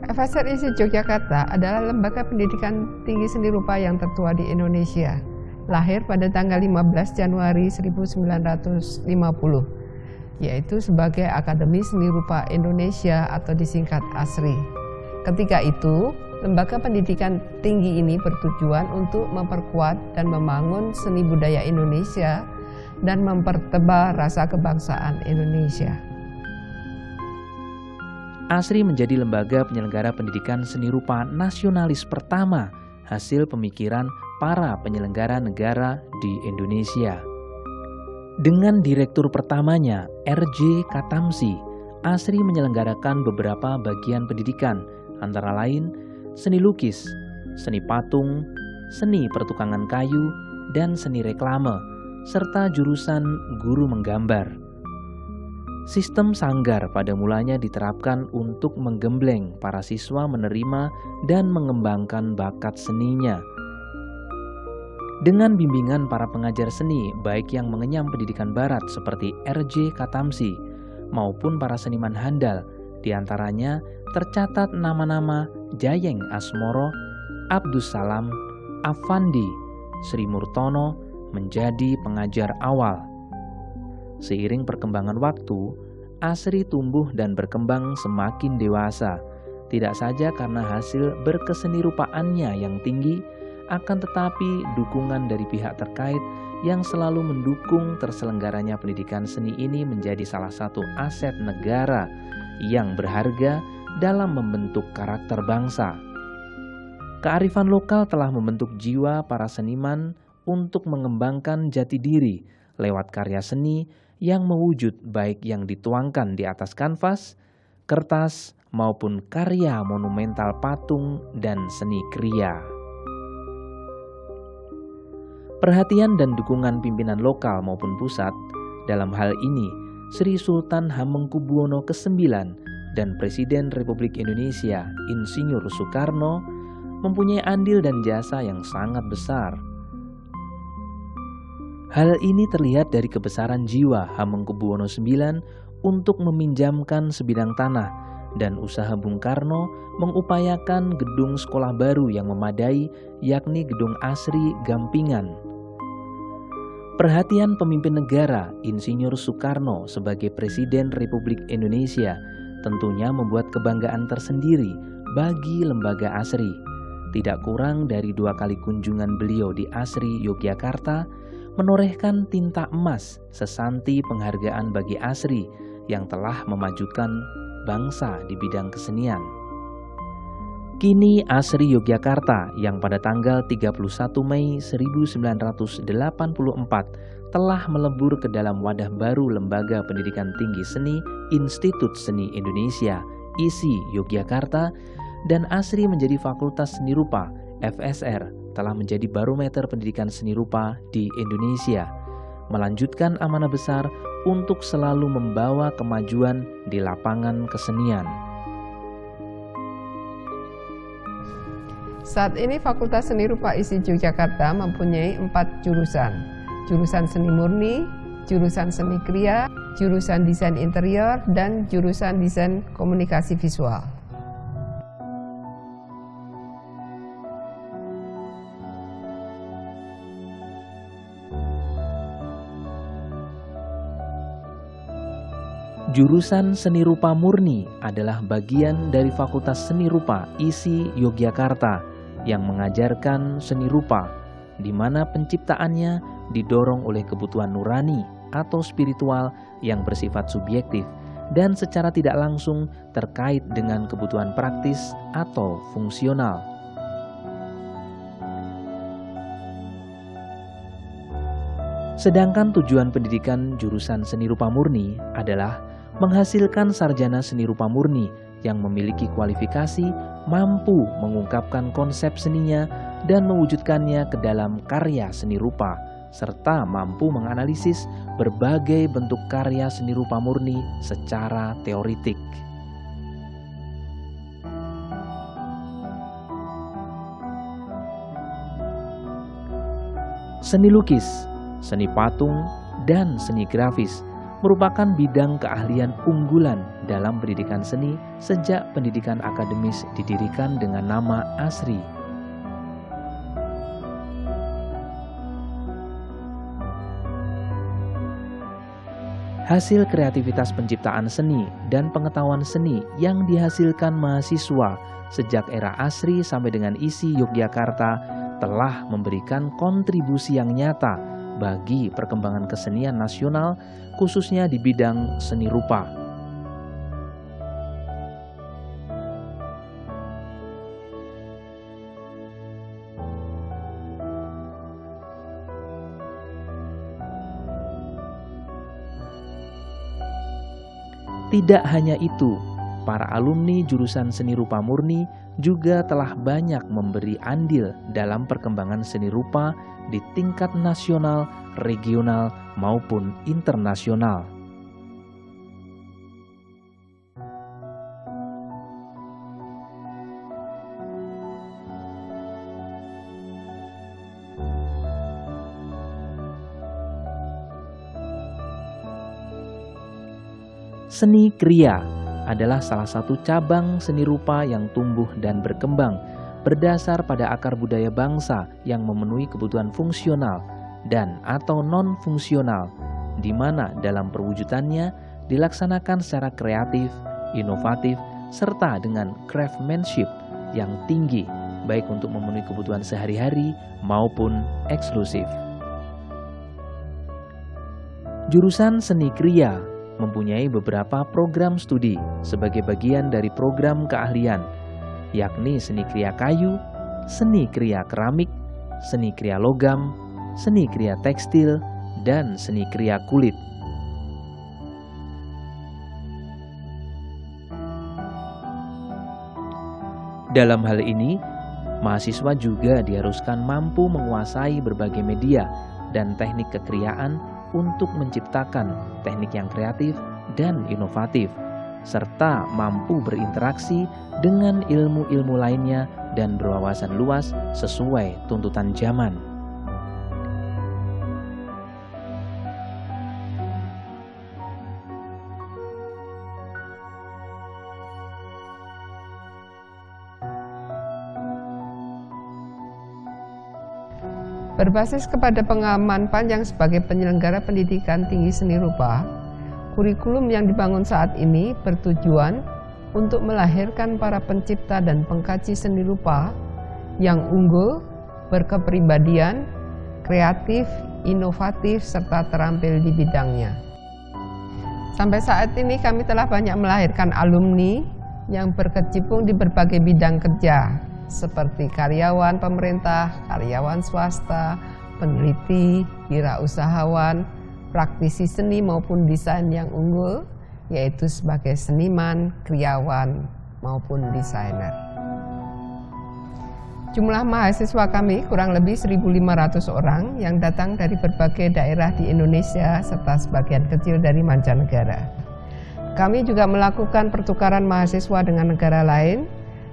FSR ISI Yogyakarta adalah lembaga pendidikan tinggi seni rupa yang tertua di Indonesia. Lahir pada tanggal 15 Januari 1950, yaitu sebagai Akademi Seni Rupa Indonesia atau disingkat ASRI. Ketika itu, lembaga pendidikan tinggi ini bertujuan untuk memperkuat dan membangun seni budaya Indonesia dan mempertebal rasa kebangsaan Indonesia. ASRI menjadi lembaga penyelenggara pendidikan seni rupa nasionalis pertama hasil pemikiran para penyelenggara negara di Indonesia. Dengan direktur pertamanya, R.J. Katamsi, ASRI menyelenggarakan beberapa bagian pendidikan, antara lain seni lukis, seni patung, seni pertukangan kayu, dan seni reklame, serta jurusan guru menggambar. Sistem sanggar pada mulanya diterapkan untuk menggembleng para siswa menerima dan mengembangkan bakat seninya. Dengan bimbingan para pengajar seni, baik yang mengenyam pendidikan barat seperti R.J. Katamsi maupun para seniman handal, diantaranya tercatat nama-nama Jayeng Asmoro, Abdus Salam, Afandi, Sri Murtono menjadi pengajar awal. Seiring perkembangan waktu, ASRI tumbuh dan berkembang semakin dewasa, tidak saja karena hasil berkesenirupaannya yang tinggi, akan tetapi dukungan dari pihak terkait yang selalu mendukung terselenggaranya pendidikan seni ini menjadi salah satu aset negara yang berharga dalam membentuk karakter bangsa. Kearifan lokal telah membentuk jiwa para seniman untuk mengembangkan jati diri lewat karya seni yang mewujud baik yang dituangkan di atas kanvas, kertas, maupun karya monumental patung dan seni kriya. Perhatian dan dukungan pimpinan lokal maupun pusat, dalam hal ini Sri Sultan Hamengkubuwono ke-9 dan Presiden Republik Indonesia Insinyur Soekarno mempunyai andil dan jasa yang sangat besar. Hal ini terlihat dari kebesaran jiwa Hamengkubuwono IX untuk meminjamkan sebidang tanah dan usaha Bung Karno mengupayakan gedung sekolah baru yang memadai, yakni Gedung ASRI Gampingan. Perhatian pemimpin negara Insinyur Soekarno sebagai Presiden Republik Indonesia tentunya membuat kebanggaan tersendiri bagi lembaga ASRI. Tidak kurang dari 2 kali kunjungan beliau di ASRI Yogyakarta menorehkan tinta emas sesanti penghargaan bagi ASRI yang telah memajukan bangsa di bidang kesenian. Kini ASRI Yogyakarta yang pada tanggal 31 Mei 1984 telah melebur ke dalam wadah baru Lembaga Pendidikan Tinggi Seni Institut Seni Indonesia ISI Yogyakarta, dan ASRI menjadi Fakultas Seni Rupa FSR telah menjadi barometer pendidikan seni rupa di Indonesia, melanjutkan amanah besar untuk selalu membawa kemajuan di lapangan kesenian. Saat ini Fakultas Seni Rupa ISI Yogyakarta mempunyai 4 jurusan. Jurusan Seni Murni, jurusan Seni Kriya, jurusan Desain Interior, dan jurusan Desain Komunikasi Visual. Jurusan Seni Rupa Murni adalah bagian dari Fakultas Seni Rupa ISI Yogyakarta yang mengajarkan seni rupa, di mana penciptaannya didorong oleh kebutuhan nurani atau spiritual yang bersifat subjektif dan secara tidak langsung terkait dengan kebutuhan praktis atau fungsional. Sedangkan tujuan pendidikan jurusan Seni Rupa Murni adalah menghasilkan sarjana seni rupa murni yang memiliki kualifikasi mampu mengungkapkan konsep seninya dan mewujudkannya ke dalam karya seni rupa, serta mampu menganalisis berbagai bentuk karya seni rupa murni secara teoritik. Seni lukis, seni patung, dan seni grafis merupakan bidang keahlian unggulan dalam pendidikan seni sejak pendidikan akademis didirikan dengan nama ASRI. Hasil kreativitas penciptaan seni dan pengetahuan seni yang dihasilkan mahasiswa sejak era ASRI sampai dengan ISI Yogyakarta telah memberikan kontribusi yang nyata bagi perkembangan kesenian nasional, khususnya di bidang seni rupa. Tidak hanya itu, para alumni jurusan seni rupa murni juga telah banyak memberi andil dalam perkembangan seni rupa di tingkat nasional, regional, maupun internasional. Seni kriya adalah salah satu cabang seni rupa yang tumbuh dan berkembang berdasar pada akar budaya bangsa yang memenuhi kebutuhan fungsional dan atau non-fungsional, di mana dalam perwujudannya dilaksanakan secara kreatif, inovatif, serta dengan craftsmanship yang tinggi, baik untuk memenuhi kebutuhan sehari-hari maupun eksklusif. Jurusan seni kriya mempunyai beberapa program studi sebagai bagian dari program keahlian, yakni seni kriya kayu, seni kriya keramik, seni kriya logam, seni kriya tekstil, dan seni kriya kulit. Dalam hal ini, mahasiswa juga diharuskan mampu menguasai berbagai media dan teknik kekriaan untuk menciptakan teknik yang kreatif dan inovatif, serta mampu berinteraksi dengan ilmu-ilmu lainnya dan berwawasan luas sesuai tuntutan zaman. Berbasis kepada pengalaman panjang sebagai penyelenggara pendidikan tinggi seni rupa, kurikulum yang dibangun saat ini bertujuan untuk melahirkan para pencipta dan pengkaji seni rupa yang unggul, berkepribadian, kreatif, inovatif, serta terampil di bidangnya. Sampai saat ini kami telah banyak melahirkan alumni yang berkecimpung di berbagai bidang kerja, seperti karyawan pemerintah, karyawan swasta, peneliti, wirausahawan, praktisi seni maupun desain yang unggul, yaitu sebagai seniman, kriyawan, maupun desainer. Jumlah mahasiswa kami kurang lebih 1.500 orang yang datang dari berbagai daerah di Indonesia serta sebagian kecil dari mancanegara. Kami juga melakukan pertukaran mahasiswa dengan negara lain,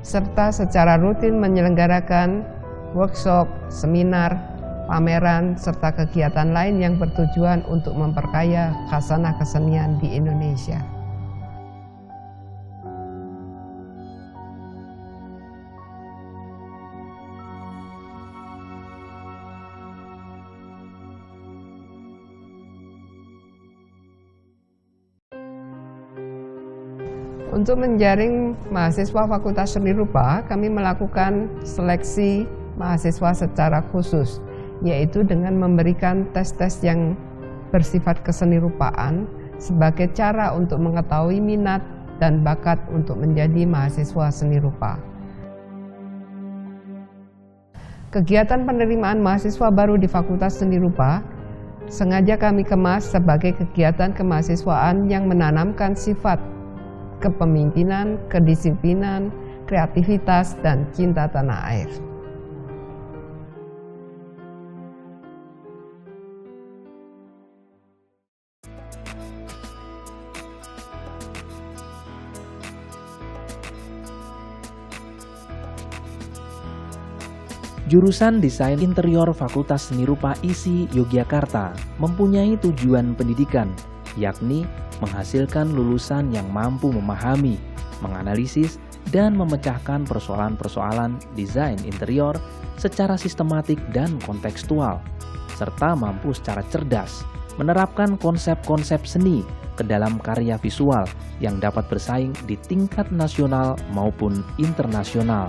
serta secara rutin menyelenggarakan workshop, seminar, pameran, serta kegiatan lain yang bertujuan untuk memperkaya khasanah kesenian di Indonesia. Untuk menjaring mahasiswa Fakultas Seni Rupa, kami melakukan seleksi mahasiswa secara khusus, yaitu dengan memberikan tes-tes yang bersifat kesenirupaan sebagai cara untuk mengetahui minat dan bakat untuk menjadi mahasiswa seni rupa. Kegiatan penerimaan mahasiswa baru di Fakultas Seni Rupa sengaja kami kemas sebagai kegiatan kemahasiswaan yang menanamkan sifat kepemimpinan, kedisiplinan, kreativitas, dan cinta tanah air. Jurusan Desain Interior Fakultas Seni Rupa ISI Yogyakarta mempunyai tujuan pendidikan, yakni menghasilkan lulusan yang mampu memahami, menganalisis, dan memecahkan persoalan-persoalan desain interior secara sistematik dan kontekstual, serta mampu secara cerdas menerapkan konsep-konsep seni ke dalam karya visual yang dapat bersaing di tingkat nasional maupun internasional.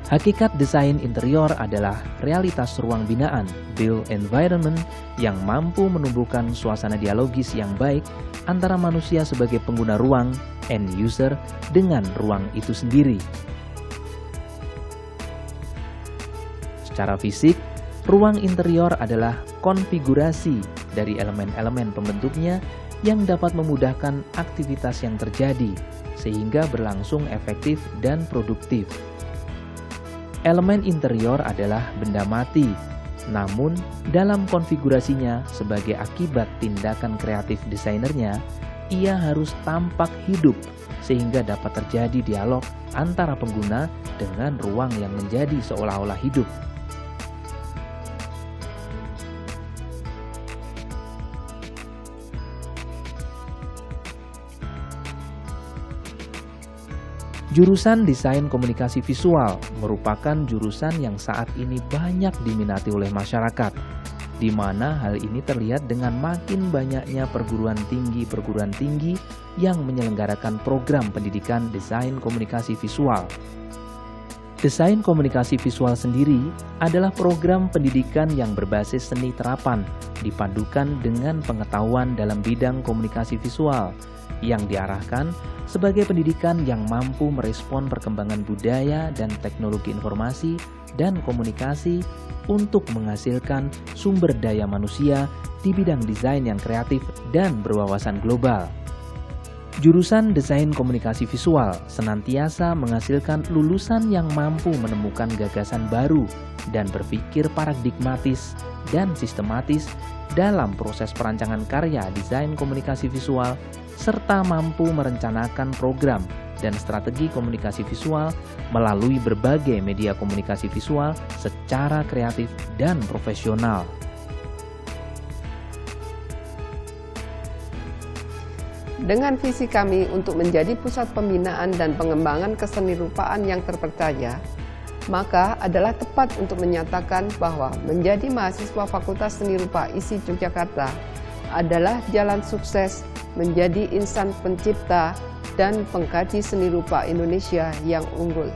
Hakikat desain interior adalah realitas ruang binaan, built environment, yang mampu menumbuhkan suasana dialogis yang baik antara manusia sebagai pengguna ruang, end user, dengan ruang itu sendiri. Secara fisik, ruang interior adalah konfigurasi dari elemen-elemen pembentuknya yang dapat memudahkan aktivitas yang terjadi, sehingga berlangsung efektif dan produktif. Elemen interior adalah benda mati, namun dalam konfigurasinya sebagai akibat tindakan kreatif desainernya, ia harus tampak hidup sehingga dapat terjadi dialog antara pengguna dengan ruang yang menjadi seolah-olah hidup. Jurusan Desain Komunikasi Visual merupakan jurusan yang saat ini banyak diminati oleh masyarakat, di mana hal ini terlihat dengan makin banyaknya perguruan tinggi yang menyelenggarakan program pendidikan desain komunikasi visual. Desain komunikasi visual sendiri adalah program pendidikan yang berbasis seni terapan, dipadukan dengan pengetahuan dalam bidang komunikasi visual, yang diarahkan sebagai pendidikan yang mampu merespon perkembangan budaya dan teknologi informasi dan komunikasi untuk menghasilkan sumber daya manusia di bidang desain yang kreatif dan berwawasan global. Jurusan Desain Komunikasi Visual senantiasa menghasilkan lulusan yang mampu menemukan gagasan baru dan berpikir paradigmatis dan sistematis dalam proses perancangan karya desain komunikasi visual, serta mampu merencanakan program dan strategi komunikasi visual melalui berbagai media komunikasi visual secara kreatif dan profesional. Dengan visi kami untuk menjadi pusat pembinaan dan pengembangan kesenirupaan yang terpercaya, maka adalah tepat untuk menyatakan bahwa menjadi mahasiswa Fakultas Seni Rupa ISI Yogyakarta adalah jalan sukses menjadi insan pencipta dan pengkaji seni rupa Indonesia yang unggul.